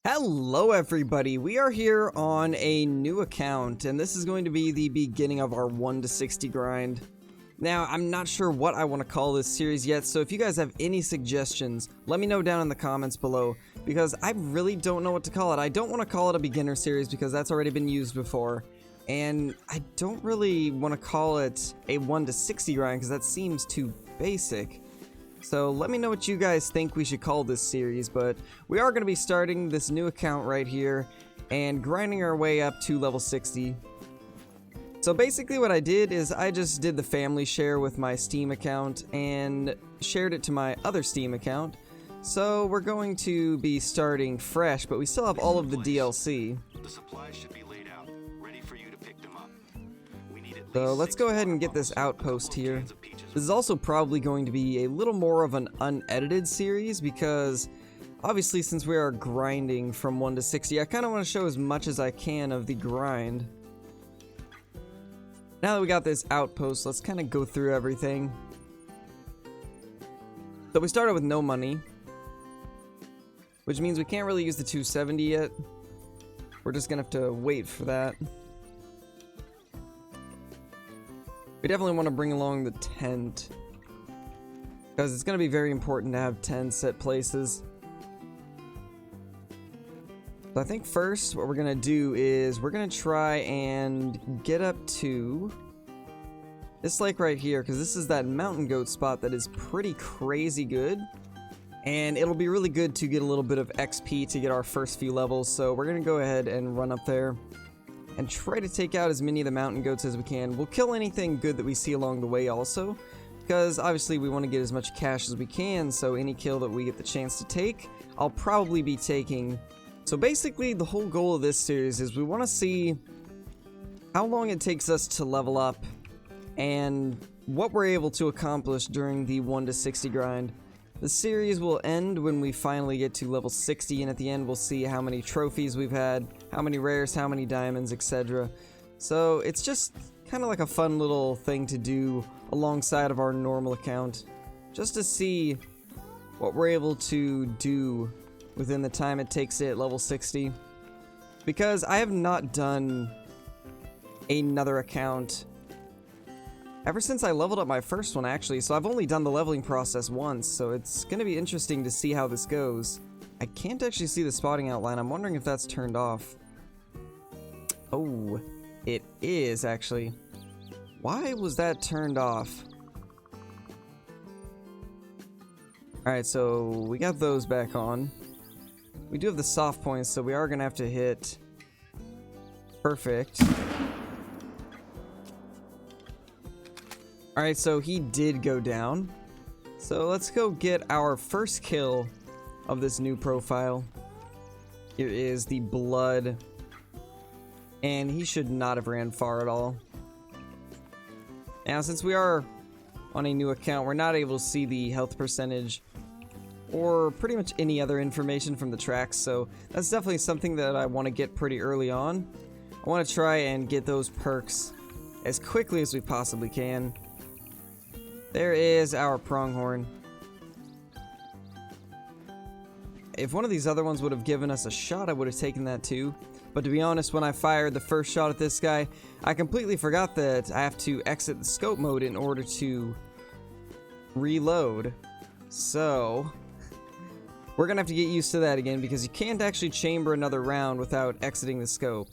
Hello everybody, we are here on a new account and this is going to be the beginning of our 1 to 60 grind. Now, I'm not sure what I want to call this series yet, so if you guys have any suggestions, let me know down in the comments below, because I really don't know what to call it. I don't want to call it a beginner series because that's already been used before, and I don't really want to call it a 1 to 60 grind because that seems too basic. So let me know what you guys think we should call this series, but we are going to be starting this new account right here and grinding our way up to level 60. So basically what I did is I just did the family share with my Steam account and shared it to my other Steam account. So we're going to be starting fresh, but we still have all of the DLC. The supplies should be laid out, ready for you to pick them up. So let's go ahead and get this outpost here. This is also probably going to be a little more of an unedited series because obviously since we are grinding from 1 to 60, I kind of want to show as much as I can of the grind. Now that we got this outpost, let's kind of go through everything. So we started with no money, which means we can't really use the 270 yet. We're just gonna have to wait for that. We definitely want to bring along the tent, because it's going to be very important to have tents at places. So I think first what we're going to do is we're going to try and get up to this lake right here, because this is that mountain goat spot that is pretty crazy good. And it'll be really good to get a little bit of XP to get our first few levels. So we're going to go ahead and run up there and try to take out as many of the mountain goats as we can. We'll kill anything good that we see along the way also, because obviously we want to get as much cash as we can, so any kill that we get the chance to take, I'll probably be taking. So basically the whole goal of this series is we want to see how long it takes us to level up and what we're able to accomplish during the 1 to 60 grind. The series will end when we finally get to level 60, and at the end we'll see how many trophies we've had, how many rares, how many diamonds, etc. So it's just kind of like a fun little thing to do alongside of our normal account, just to see what we're able to do within the time it takes to hit level 60. Because I have not done another account ever since I leveled up my first one, actually, so I've only done the leveling process once, so it's going to be interesting to see how this goes. I can't actually see the spotting outline. I'm wondering if that's turned off. Oh, it is, actually. Why was that turned off? Alright, so we got those back on. We do have the soft points, so we are going to have to hit perfect. Alright, so he did go down. So let's go get our first kill of this new profile. Here is the blood. And he should not have ran far at all. Now, since we are on a new account, we're not able to see the health percentage or pretty much any other information from the tracks, so that's definitely something that I want to get pretty early on. I want to try and get those perks as quickly as we possibly can. There is our pronghorn. If one of these other ones would have given us a shot, I would have taken that too. But to be honest, when I fired the first shot at this guy, I completely forgot that I have to exit the scope mode in order to reload. So we're gonna have to get used to that again, because you can't actually chamber another round without exiting the scope.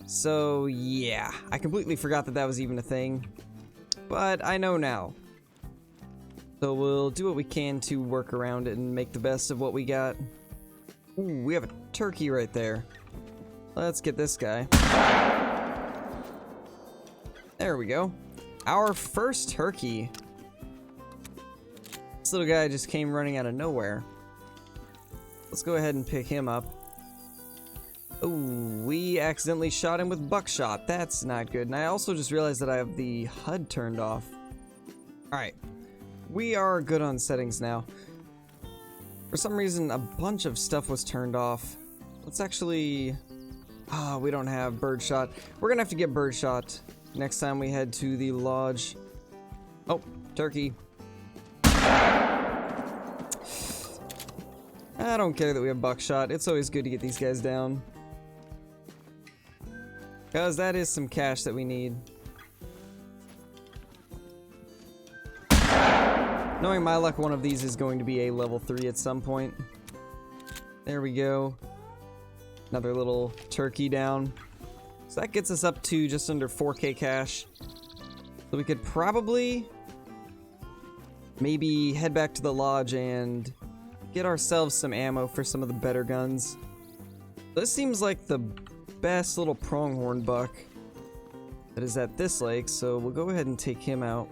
So yeah, I completely forgot that that was even a thing. But I know now. So we'll do what we can to work around it and make the best of what we got. Ooh, we have a turkey right there. Let's get this guy. There we go. Our first turkey. This little guy just came running out of nowhere. Let's go ahead and pick him up. Ooh, we accidentally shot him with buckshot. That's not good. And I also just realized that I have the HUD turned off. Alright. We are good on settings now. For some reason, a bunch of stuff was turned off. Let's actually... we don't have birdshot. We're gonna have to get birdshot next time we head to the lodge. Oh, turkey. I don't care that we have buckshot. It's always good to get these guys down. Because that is some cash that we need. Knowing my luck, one of these is going to be a level 3 at some point. There we go. Another little turkey down. So that gets us up to just under 4k cash. So we could probably maybe head back to the lodge and get ourselves some ammo for some of the better guns. This seems like the best little pronghorn buck that is at this lake, so we'll go ahead and take him out.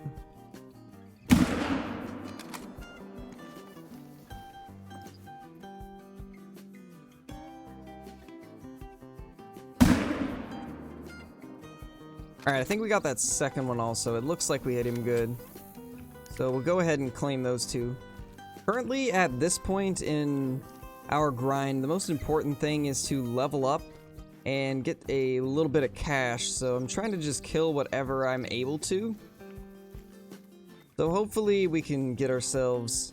Alright, I think we got that second one also. It looks like we hit him good. So we'll go ahead and claim those two. Currently, at this point in our grind, the most important thing is to level up and get a little bit of cash. So I'm trying to just kill whatever I'm able to. So hopefully we can get ourselves...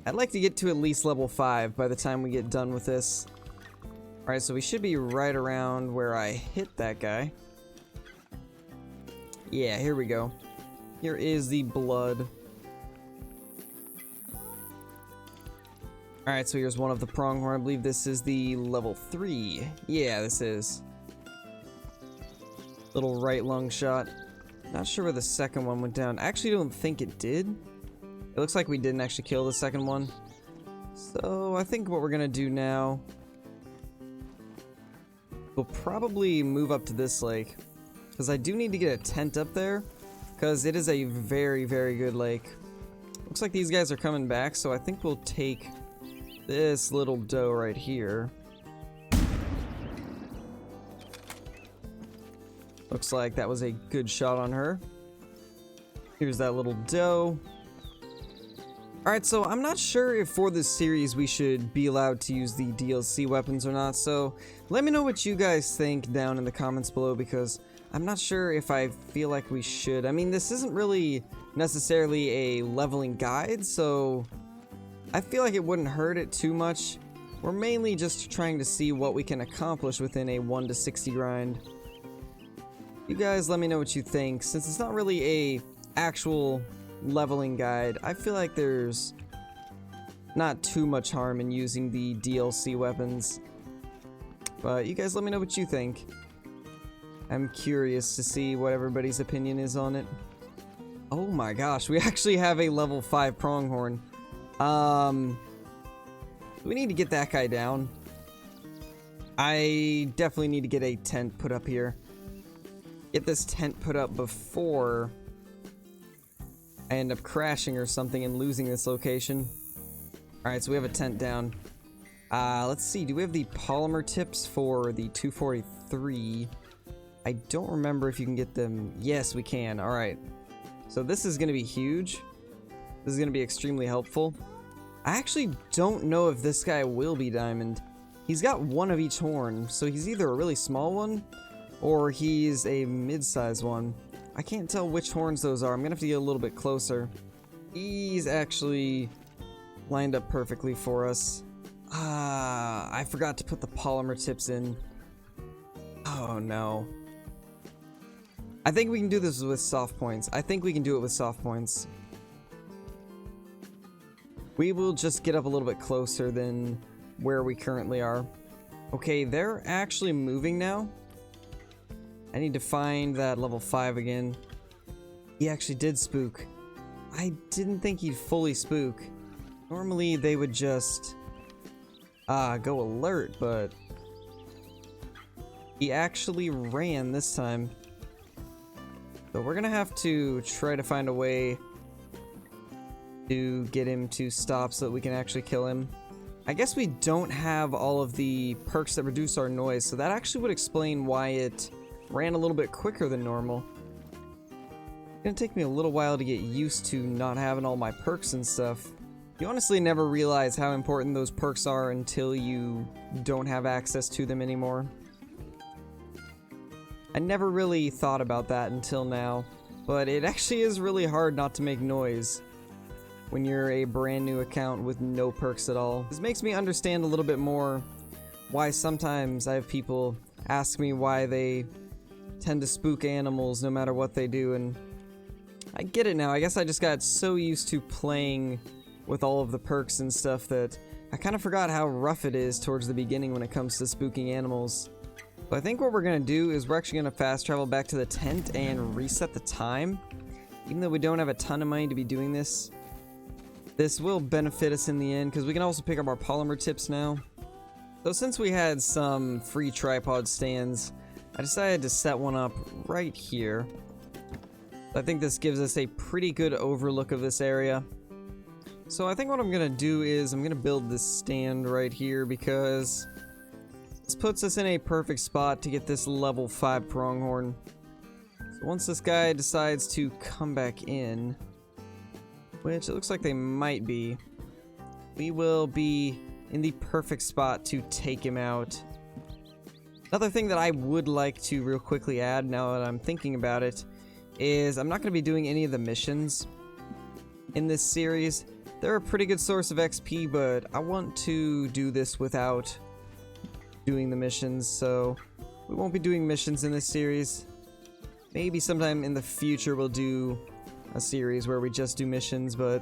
I'd like to get to at least level 5 by the time we get done with this. Alright, so we should be right around where I hit that guy. Yeah, here we go. Here is the blood. Alright, so here's one of the pronghorn. I believe this is the level 3. Yeah, this is. Little right lung shot. Not sure where the second one went down. I actually don't think it did. It looks like we didn't actually kill the second one. So I think what we're gonna do now, we'll probably move up to this lake. Because I do need to get a tent up there. Because it is a very, very good lake. Looks like these guys are coming back, so I think we'll take this little doe right here. Looks like that was a good shot on her. Here's that little doe. Alright, so I'm not sure if for this series we should be allowed to use the DLC weapons or not, so let me know what you guys think down in the comments below, because I'm not sure if I feel like we should. I mean, this isn't really necessarily a leveling guide, so I feel like it wouldn't hurt it too much. We're mainly just trying to see what we can accomplish within a 1 to 60 grind. You guys let me know what you think. Since it's not really a actual leveling guide, I feel like there's not too much harm in using the DLC weapons. But you guys let me know what you think. I'm curious to see what everybody's opinion is on it. Oh my gosh, we actually have a level 5 pronghorn. We need to get that guy down. I definitely need to get a tent put up here. Get this tent put up before I end up crashing or something and losing this location. Alright, so we have a tent down. Let's see, do we have the polymer tips for the 243? I don't remember if you can get them. Yes, we can. Alright. So this is going to be huge. This is going to be extremely helpful. I actually don't know if this guy will be diamond. He's got one of each horn, so he's either a really small one or he's a mid-sized one. I can't tell which horns those are. I'm going to have to get a little bit closer. He's actually lined up perfectly for us. I forgot to put the polymer tips in. Oh no. I think we can do this with soft points. I think we can do it with soft points. We will just get up a little bit closer than where we currently are. Okay, they're actually moving now. I need to find that level 5 again. He actually did spook. I didn't think he'd fully spook. Normally they would just go alert, but he actually ran this time. So we're gonna have to try to find a way to get him to stop so that we can actually kill him. I guess we don't have all of the perks that reduce our noise, so that actually would explain why it ran a little bit quicker than normal. It's gonna take me a little while to get used to not having all my perks and stuff. You honestly never realize how important those perks are until you don't have access to them anymore. I never really thought about that until now, but it actually is really hard not to make noise. when you're a brand new account with no perks at all. This makes me understand a little bit more why sometimes I have people ask me why they tend to spook animals no matter what they do, and I get it now. I guess I just got so used to playing with all of the perks and stuff that I kind of forgot how rough it is towards the beginning when it comes to spooking animals. But I think what we're going to do is we're actually going to fast travel back to the tent and reset the time. Even though we don't have a ton of money to be doing this, this will benefit us in the end because we can also pick up our polymer tips now. So since we had some free tripod stands, I decided to set one up right here. I think this gives us a pretty good overlook of this area. So I think what I'm going to do is I'm going to build this stand right here because this puts us in a perfect spot to get this level 5 pronghorn. So once this guy decides to come back in, which it looks like they might be, we will be in the perfect spot to take him out. Another thing that I would like to real quickly add now that I'm thinking about it is I'm not going to be doing any of the missions in this series. They're a pretty good source of XP, but I want to do this without doing the missions, so we won't be doing missions in this series. Maybe sometime in the future we'll do a series where we just do missions, but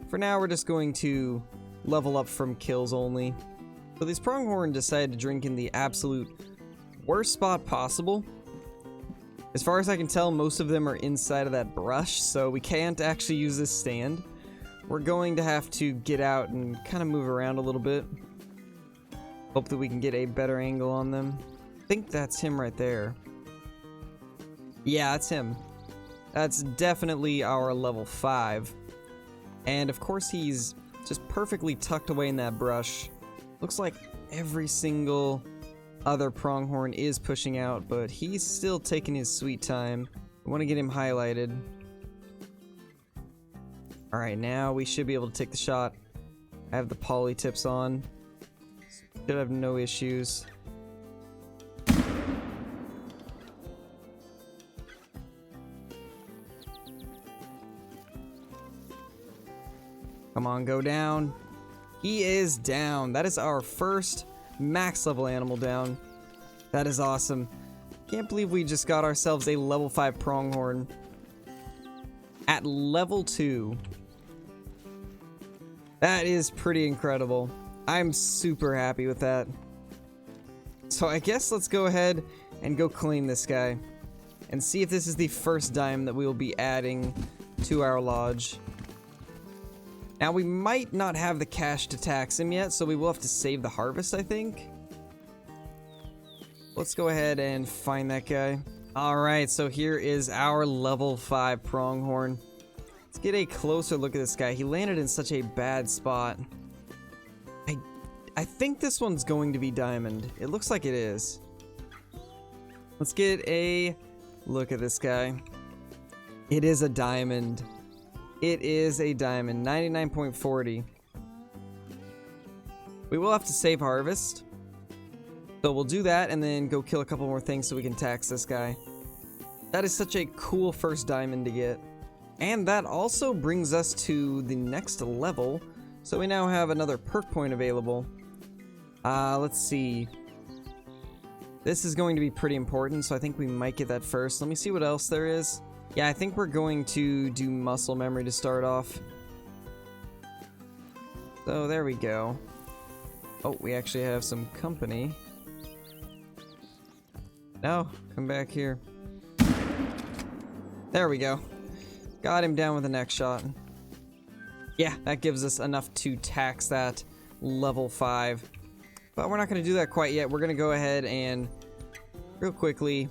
for now we're just going to level up from kills only. So these pronghorn decided to drink in the absolute worst spot possible. As far as I can tell, most of them are inside of that brush, so we can't actually use this stand. We're going to have to get out and kind of move around a little bit. Hope that we can get a better angle on them. I think that's him right there. Yeah, that's him. That's definitely our level 5. And of course he's just perfectly tucked away in that brush. Looks like every single other pronghorn is pushing out, but he's still taking his sweet time. I want to get him highlighted. Alright, now we should be able to take the shot. I have the poly tips on. Should have no issues. Come on, go down. He is down. That is our first max level animal down. That is awesome. Can't believe we just got ourselves a level 5 pronghorn at level 2. That is pretty incredible. I'm super happy with that. So I guess let's go ahead and go claim this guy and see if this is the first diamond that we will be adding to our lodge. Now, we might not have the cash to tax him yet, so we will have to save the harvest, I think. Let's go ahead and find that guy. Alright, so here is our level 5 pronghorn. Let's get a closer look at this guy. He landed in such a bad spot. I think this one's going to be diamond. It looks like it is. Let's get a look at this guy. It is a diamond. It is a diamond, 99.40. We will have to save harvest. So we'll do that and then go kill a couple more things so we can tax this guy. That is such a cool first diamond to get. And that also brings us to the next level. So we now have another perk point available. Let's see. This is going to be pretty important, so I think we might get that first. Let me see what else there is. Yeah, I think we're going to do muscle memory to start off. So there we go. Oh, we actually have some company. No, come back here. There we go. Got him down with the next shot. Yeah, that gives us enough to tax that level 5. But we're not going to do that quite yet. We're going to go ahead and real quickly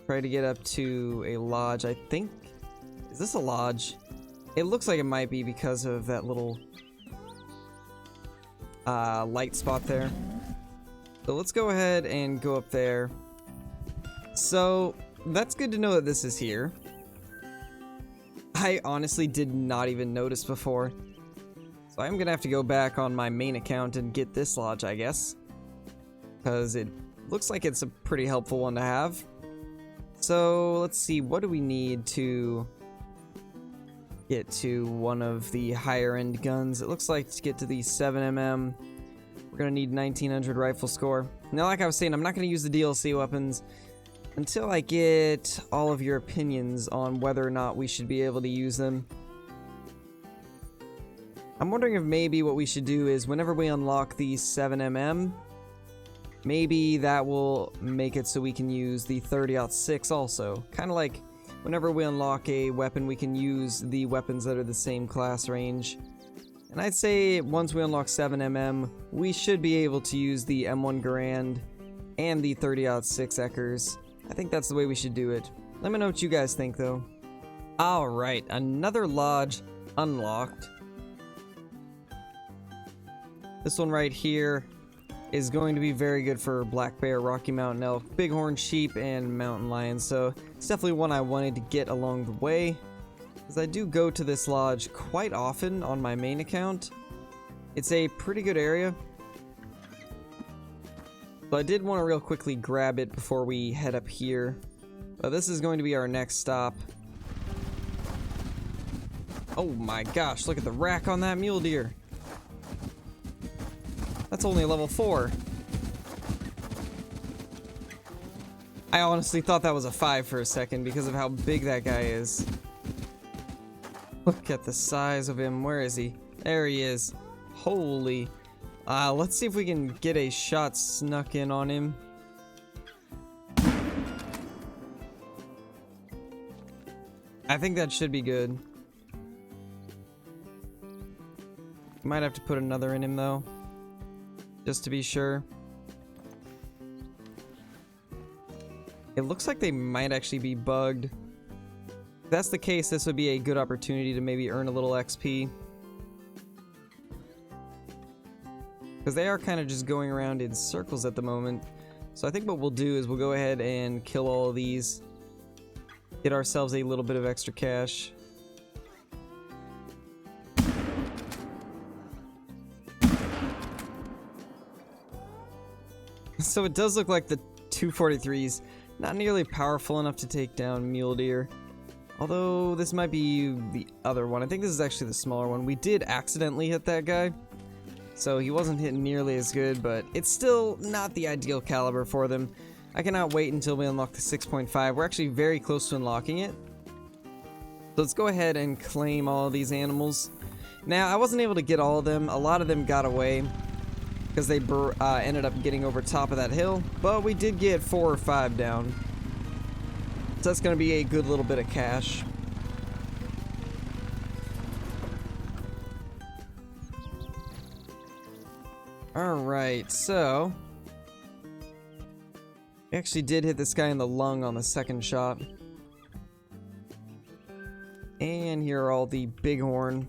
try to get up to a lodge. I think... Is this a lodge? It looks like it might be because of that little light spot there. So let's go ahead and go up there. So that's good to know that this is here. I honestly did not even notice before. So I'm gonna have to go back on my main account and get this lodge, I guess. Because it looks like it's a pretty helpful one to have. So let's see, what do we need to get to one of the higher end guns. It looks like to get to the 7mm, we're gonna need 1900 rifle score. Now, like I was saying, I'm not gonna use the DLC weapons until I get all of your opinions on whether or not we should be able to use them. I'm wondering if maybe what we should do is whenever we unlock the 7mm, maybe that will make it so we can use the 30-06 also. Kind of like whenever we unlock a weapon, we can use the weapons that are the same class range. And I'd say once we unlock 7mm, we should be able to use the M1 Garand and the 30-06 Eckers. I think that's the way we should do it. Let me know what you guys think, though. Alright, another lodge unlocked. This one right here is going to be very good for black bear, Rocky Mountain elk, bighorn sheep, and mountain lion. So it's definitely one I wanted to get along the way, because I do go to this lodge quite often on my main account. It's a pretty good area. But I did want to real quickly grab it before we head up here. But this is going to be our next stop. Oh my gosh, look at the rack on that mule deer. That's only level 4. I honestly thought that was a 5 for a second because of how big that guy is. Look at the size of him. Where is he? There he is. Holy. Let's see if we can get a shot snuck in on him. I think that should be good. Might have to put another in him though, just to be sure. It looks like they might actually be bugged. If that's the case, this would be a good opportunity to maybe earn a little XP. Because they are kind of just going around in circles at the moment. So I think what we'll do is we'll go ahead and kill all of these. Get ourselves a little bit of extra cash. So it does look like the 243's not nearly powerful enough to take down mule deer. Although this might be the other one. I think this is actually the smaller one. We did accidentally hit that guy, so he wasn't hit nearly as good, but it's still not the ideal caliber for them. I cannot wait until we unlock the 6.5. We're actually very close to unlocking it. So let's go ahead and claim all of these animals. Now, I wasn't able to get all of them. A lot of them got away because they ended up getting over top of that hill, but we did get 4 or 5 down. So that's going to be a good little bit of cash. Alright, so we actually did hit this guy in the lung on the second shot. And here are all the bighorn.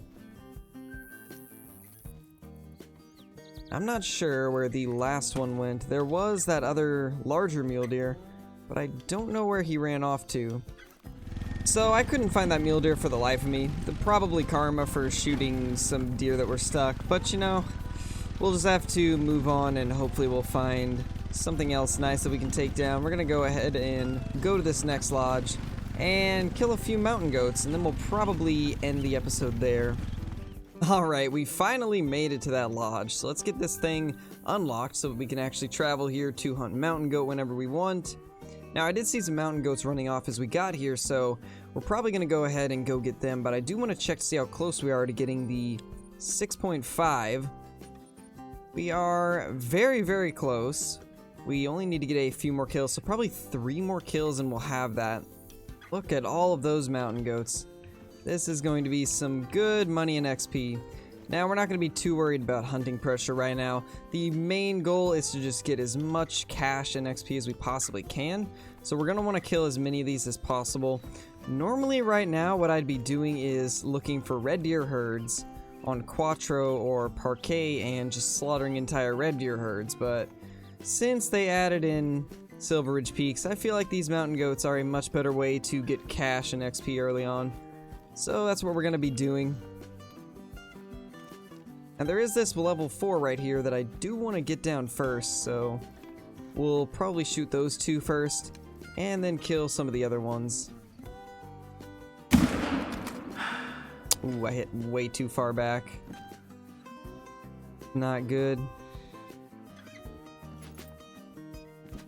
I'm not sure where the last one went. There was that other larger mule deer, but I don't know where he ran off to. So I couldn't find that mule deer for the life of me. Probably karma for shooting some deer that were stuck, but you know, we'll just have to move on and hopefully we'll find something else nice that we can take down. We're gonna go ahead and go to this next lodge and kill a few mountain goats, and then we'll probably end the episode there. Alright, we finally made it to that lodge, so let's get this thing unlocked so that we can actually travel here to hunt mountain goat whenever we want. Now, I did see some mountain goats running off as we got here, so we're probably going to go ahead and go get them, but I do want to check to see how close we are to getting the 6.5. We are very, very close. We only need to get a few more kills, so probably 3 more kills and we'll have that. Look at all of those mountain goats. This is going to be some good money in XP. Now, we're not going to be too worried about hunting pressure right now. The main goal is to just get as much cash and XP as we possibly can. So we're going to want to kill as many of these as possible. Normally right now, what I'd be doing is looking for red deer herds on Quattro or Parquet and just slaughtering entire red deer herds. But since they added in Silver Ridge Peaks, I feel like these mountain goats are a much better way to get cash and XP early on. So that's what we're going to be doing. And there is this level 4 right here that I do want to get down first, so we'll probably shoot those 2 first, and then kill some of the other ones. Ooh, I hit way too far back. Not good.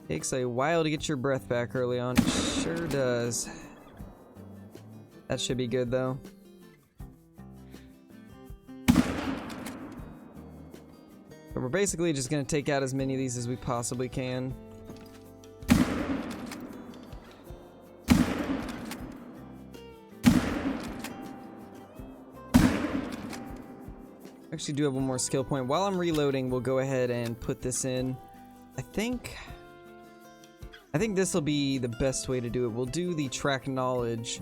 Takes a while to get your breath back early on. It sure does. That should be good though. But we're basically just gonna take out as many of these as we possibly can. Actually do have one more skill point. While I'm reloading, we'll go ahead and put this in. I think this will be the best way to do it. We'll do the track knowledge.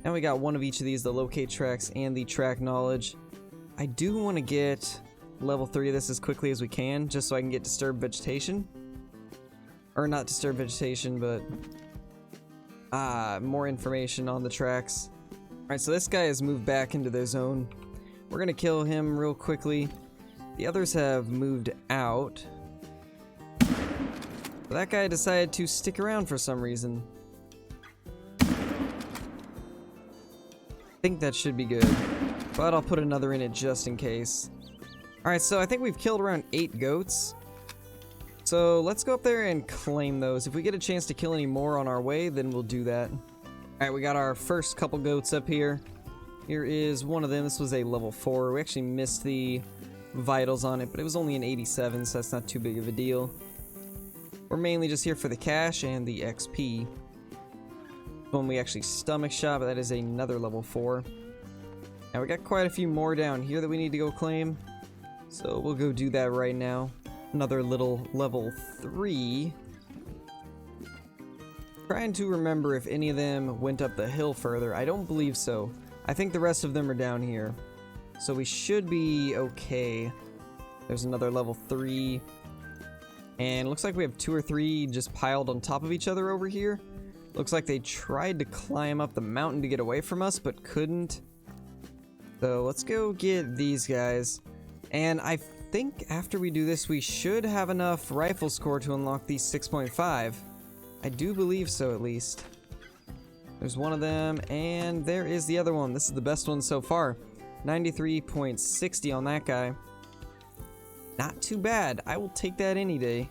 Now we got one of each of these, the locate tracks and the track knowledge. I do want to get level 3 of this as quickly as we can, just so I can get disturbed vegetation. Or not disturbed vegetation, but more information on the tracks. Alright, so this guy has moved back into their zone. We're gonna kill him real quickly. The others have moved out. But that guy decided to stick around for some reason. I think that should be good, but I'll put another in it just in case. Alright, so I think we've killed around 8 goats. So let's go up there and claim those. If we get a chance to kill any more on our way, then we'll do that. Alright, we got our first couple goats up here. Here is one of them. This was a level 4. We actually missed the vitals on it, but it was only an 87, so that's not too big of a deal. We're mainly just here for the cash and the XP. One we actually stomach shot, but that is another level 4. Now we got quite a few more down here that we need to go claim, so we'll go do that right now. Another little level 3. Trying to remember if any of them went up the hill further. I don't believe so. I think the rest of them are down here, so we should be okay. There's another level 3. And it looks like we have 2 or 3 just piled on top of each other over here. Looks like they tried to climb up the mountain to get away from us, but couldn't. So let's go get these guys. And I think after we do this, we should have enough rifle score to unlock these 6.5. I do believe so, at least. There's one of them, and there is the other one. This is the best one so far. 93.60 on that guy. Not too bad. I will take that any day.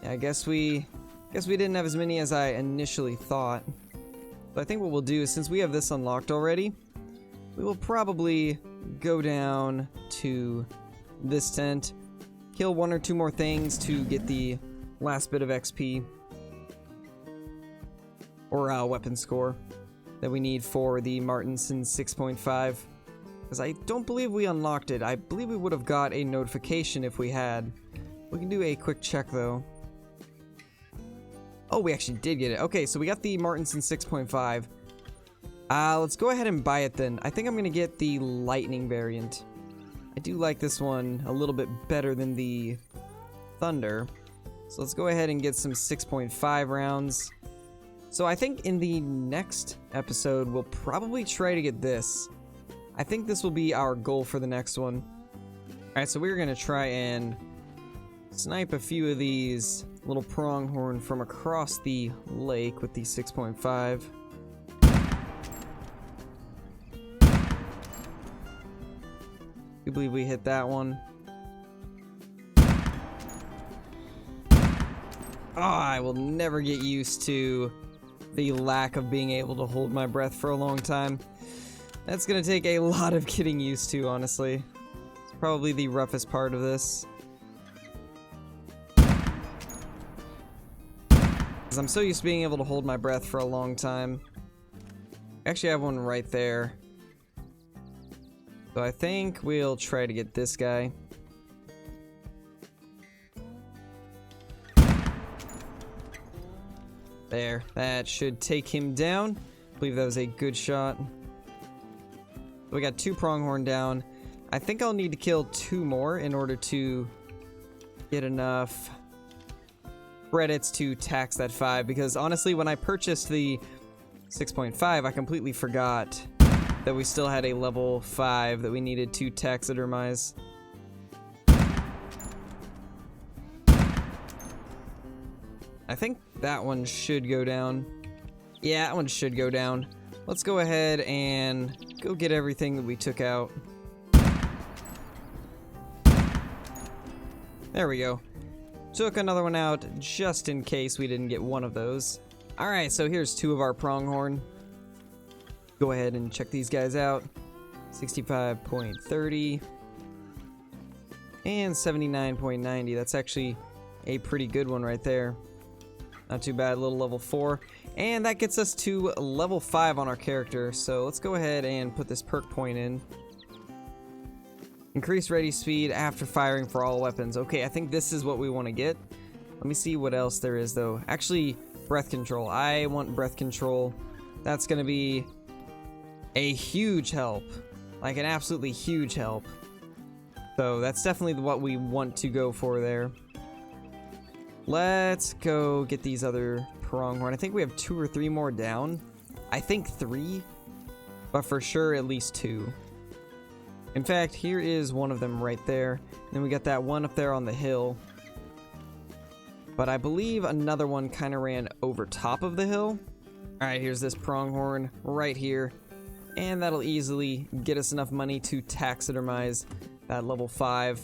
Yeah, I guess we didn't have as many as I initially thought. But I think what we'll do is, since we have this unlocked already, we will probably go down to this tent, kill 1 or 2 more things to get the last bit of XP. Or weapon score that we need for the Martinson 6.5. Because I don't believe we unlocked it. I believe we would have got a notification if we had. We can do a quick check though. Oh, we actually did get it. Okay, so we got the Martinson 6.5. Let's go ahead and buy it then. I think I'm going to get the Lightning variant. I do like this one a little bit better than the Thunder. So let's go ahead and get some 6.5 rounds. So I think in the next episode, we'll probably try to get this. I think this will be our goal for the next one. Alright, so we're going to try and snipe a few of these little pronghorn from across the lake with the 6.5. I believe we hit that one. Oh, I will never get used to the lack of being able to hold my breath for a long time. That's gonna take a lot of getting used to, honestly. It's probably the roughest part of this. Because I'm so used to being able to hold my breath for a long time. I actually have one right there. So I think we'll try to get this guy. There, that should take him down. I believe that was a good shot. We got 2 pronghorn down. I think I'll need to kill 2 more in order to get enough credits to tax that 5, because honestly, when I purchased the 6.5, I completely forgot that we still had a level 5 that we needed to taxidermize. I think that one should go down. Yeah, that one should go down. let's go ahead and go get everything that we took out. There we go. Took another one out just in case we didn't get one of those. Alright, so here's 2 of our pronghorn. Go ahead and check these guys out. 65.30 and 79.90. That's actually a pretty good one right there. Not too bad, little level 4. And that gets us to level 5 on our character. So let's go ahead and put this perk point in. Increase ready speed after firing for all weapons. Okay, I think this is what we want to get. Let me see what else there is though. Actually, breath control. I want breath control. That's going to be a huge help. Like an absolutely huge help. So that's definitely what we want to go for there. Let's go get these other pronghorn. I think we have 2 or 3 more down. I think 3, but for sure at least 2. In fact, here is one of them right there. And then we got that one up there on the hill. But I believe another one kind of ran over top of the hill. Alright, here's this pronghorn right here. And that'll easily get us enough money to taxidermize that level 5.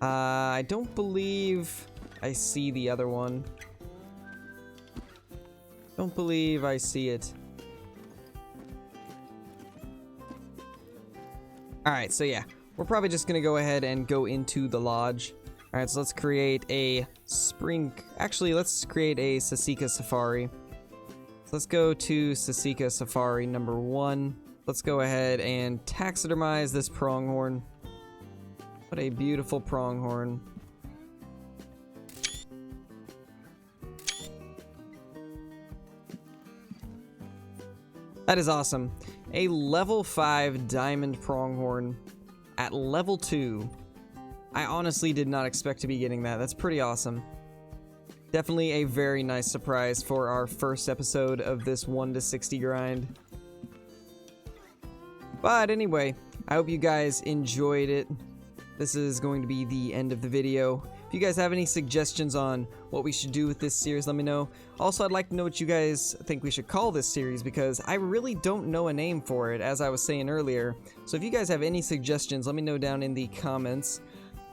I don't believe I see the other one. Don't believe I see it. Alright, so yeah, we're probably just gonna go ahead and go into the lodge. Alright, so let's create a spring... Actually, let's create a Sasika Safari. So let's go to Sasika Safari number 1. Let's go ahead and taxidermize this pronghorn. What a beautiful pronghorn. That is awesome. A level 5 diamond pronghorn at level 2. I honestly did not expect to be getting that. That's pretty awesome. Definitely a very nice surprise for our first episode of this 1 to 60 grind. But anyway, I hope you guys enjoyed it. This is going to be the end of the video. If you guys have any suggestions on what we should do with this series, let me know. Also, I'd like to know what you guys think we should call this series, because I really don't know a name for it, as I was saying earlier. So if you guys have any suggestions, let me know down in the comments.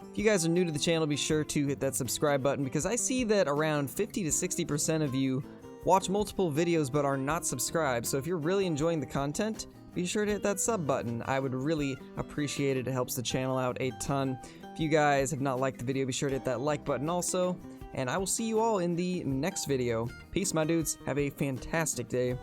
If you guys are new to the channel, be sure to hit that subscribe button, because I see that around 50 to 60% of you watch multiple videos but are not subscribed. So if you're really enjoying the content, be sure to hit that sub button. I would really appreciate it. It helps the channel out a ton. If you guys have not liked the video, be sure to hit that like button also. And I will see you all in the next video. Peace, my dudes. Have a fantastic day.